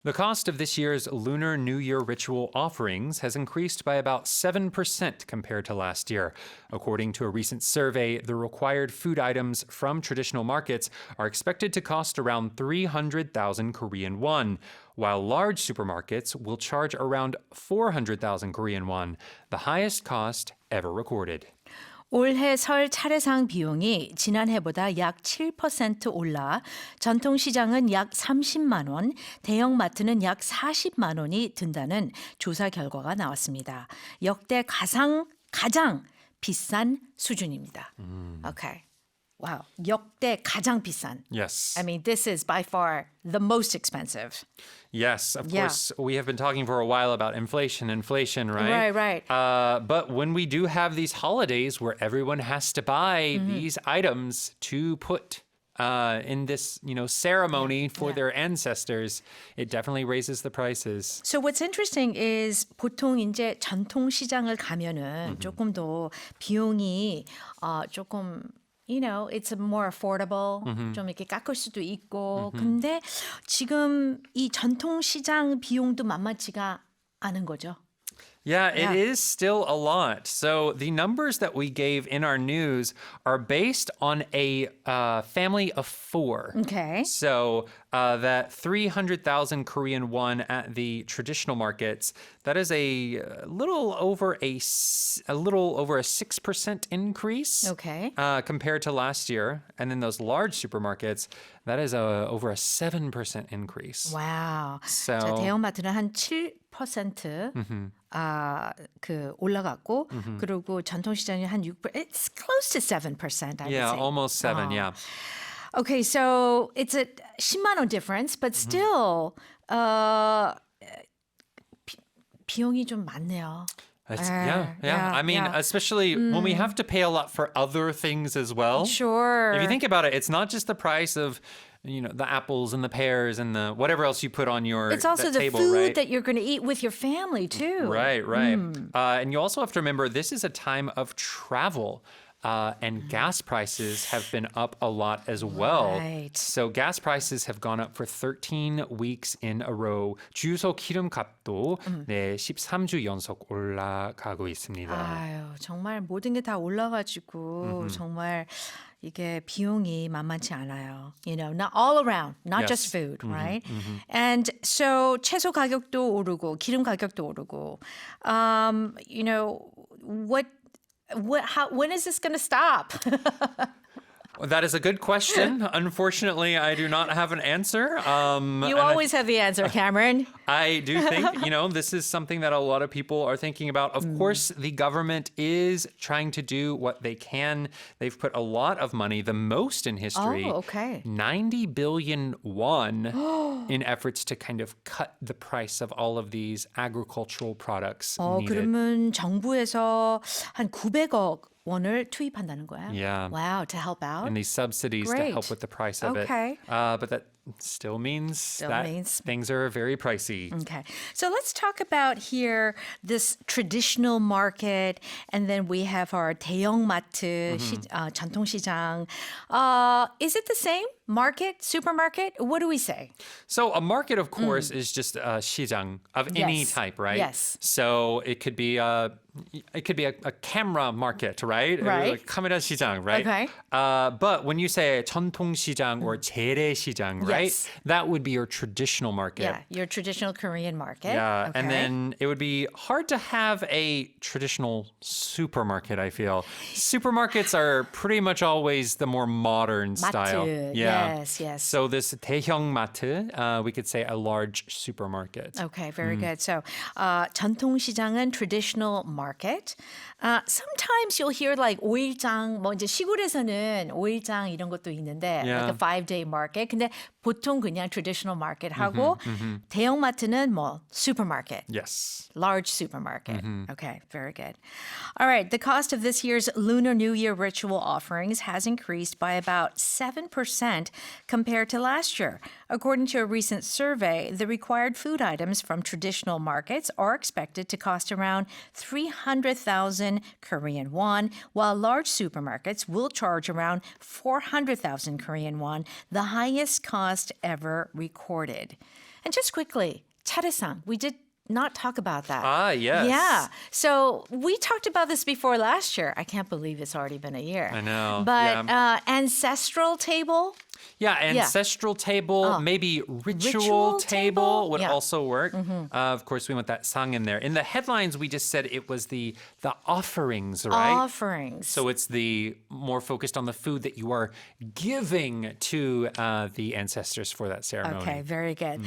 The cost of this year's Lunar New Year ritual offerings has increased by about 7% compared to last year. According to a recent survey, the required food items from traditional markets are expected to cost around 300,000 Korean won, while large supermarkets will charge around 400,000 Korean won, the highest cost ever recorded. 올해 설 차례상 비용이 지난해보다 약 7% 올라 전통시장은 약 30만 원, 대형마트는 약 40만 원이 든다는 조사 결과가 나왔습니다. 역대 가장 비싼 수준입니다. Okay. Wow. 역대 가장 비싼. Yes. I mean, this is by far the most expensive. Yes, of course. We have been talking for a while about inflation, right? Right. But when we do have these holidays where everyone has to buy these items to put in this, ceremony for their ancestors, it definitely raises the prices. So what's interesting is 보통 이제 전통시장을 가면은 조금 더 비용이 조금 it's more affordable. 좀 이렇게 깎을 수도 있고. 근데 지금 이 전통시장 비용도 만만치가 않은 거죠. Yeah, it is still a lot. So the numbers that we gave in our news are based on a family of 4. Okay. So that 300,000 Korean won at the traditional markets, that is a little over a 6% increase. Okay. Compared to last year. And then those large supermarkets, that is over a 7% increase. Wow. So, 자, 대형마트는 한 7% 올라갔고 그리고 전통시장이 한 6%. It's close to 7%, I would say. yeah, almost 7, yeah. Okay, so it's a 10만 원 difference, but still 비용이 좀 많네요. Yeah. I mean, especially when we have to pay a lot for other things as well. Sure. If you think about it, it's not just the price of, the apples and the pears and the whatever else you put on your It's also the table, food right? that you're going to eat with your family too. Right. And you also have to remember this is a time of travel. And gas prices have been up a lot as well. Right. So gas prices have gone up for 13 weeks in a row. 주유소 기름값도 13주 연속 올라가고 있습니다. 아유, 정말 모든 게 다 올라가지고 정말 이게 비용이 만만치 않아요. Not all around, not just food, right? And so 채소 가격도 오르고 기름 가격도 오르고. When is this going to stop? Well, that is a good question. Unfortunately, I do not have an answer. You always have the answer, Cameron. I do think, this is something that a lot of people are thinking about. Of course, the government is trying to do what they can. They've put a lot of money, the most in history. Oh, okay. 90 billion won in efforts to kind of cut the price of all of these agricultural products needed. 그러면 정부에서 한 900억 원을 투입한다는 거야? Yeah. Wow, to help out? And these subsidies to Great. help with the price of Okay. it. But that still means things are very pricey. Okay. So let's talk about here this traditional market, and then we have our 대형마트, 전통시장. Is it the same? Market? Supermarket? What do we say? So a market, of course, is just a 시장 of any type, right? Yes. So it could be a camera market, right? Right. Like 카메라 시장, right? Okay. But when you say 전통시장 or 재래시장, right? Yes. That would be your traditional market. Yeah, your traditional Korean market. Yeah, Okay. and then it would be hard to have a traditional supermarket, I feel. Supermarkets are pretty much always the more modern style. 마트. Yeah. Yes. So this 대형마트, we could say a large supermarket. Okay, very good. So, 전통시장은 traditional market. Sometimes you'll hear like 5일장, 뭐 이제 시골에서는 5일장 이런 것도 있는데, Yeah. like a 5-day market. 근데 보통 그냥 traditional market 하고, 대형마트는 뭐 supermarket. Yes. Large supermarket. Okay, very good. All right, the cost of this year's Lunar New Year ritual offerings has increased by about 7% compared to last year. According to a recent survey, the required food items from traditional markets are expected to cost around 300,000 Korean won, while large supermarkets will charge around 400,000 Korean won, the highest cost ever recorded. And just quickly, 차례상. We did not talk about that. Ah, yes. Yeah. So we talked about this before last year. I can't believe it's already been a year. I know. But yeah. ancestral table. Yeah, ancestral table, maybe ritual table would also work. Of course, we want that sang in there. In the headlines, we just said it was the offerings, right? Offerings. So it's the more focused on the food that you are giving to the ancestors for that ceremony. Okay, very good.